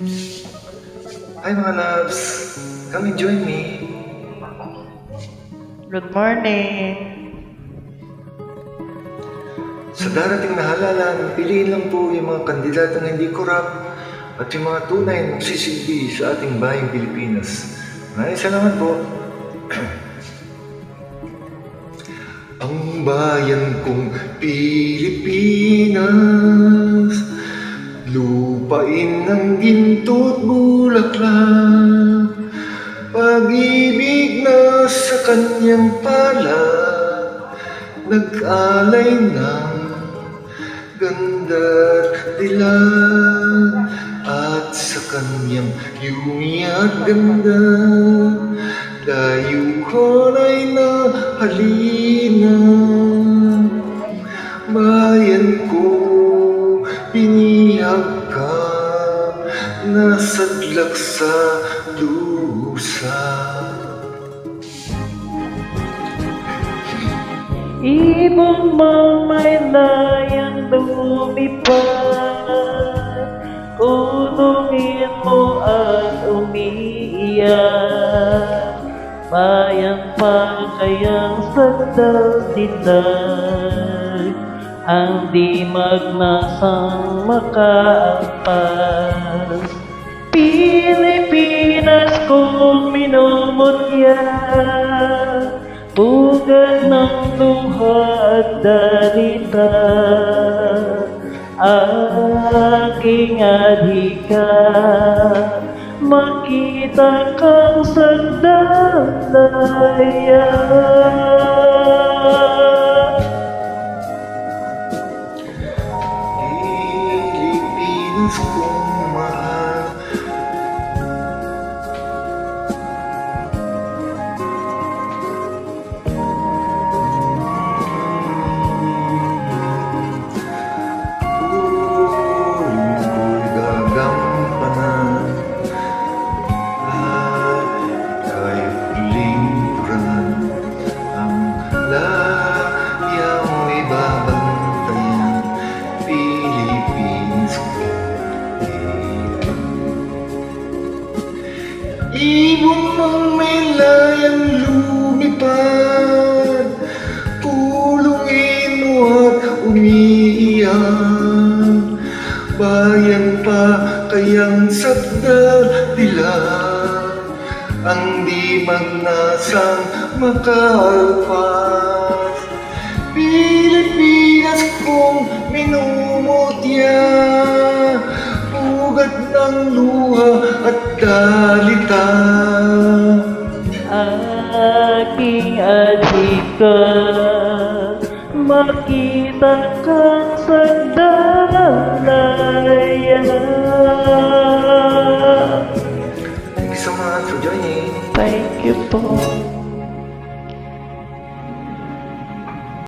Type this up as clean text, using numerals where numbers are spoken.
Hi mga loves! Come and join me. Good morning. Sa darating na halalan, piliin lang po yung mga kandidatong hindi korap at yung mga tunay na magsisilbi sa ating bayang Pilipinas. Maraming salamat po. Ang bayan kong Pilipinas, lupain ng ginto't bulaklak, pag-ibig na sa kanyang palad, nag-alay ng ganda't dilag, at sa kanyang yumi at ganda, dayuhan ay nahalina. Bayan ko, pinihag ka, nasadlak sa lusa. Ibong may layang lumipad, tulungin mo at umiiyak. Bayan pa kayang sagdal-ditag, ang di magnasang makaampas. Pilipinas kong minumutya, pugad ng luha at dalita, aking adhika, makita kang sandalaya. Pilipinas kong mahal, puri-puri gagampanan, at ika'y lingkuran. Ang laya mo'y babantayan, Pilipinas ko. Ibon mong may layang lumipad, pulungin mo at umiiyak. Bayan pa kayang sakdal dilag, ang di magnasang makaalpas. Pilipinas kong minumutya, ugat ng luha at dalita. Aking adhika, makita kang sandalaya. Thank you so much for joining. Thank you po.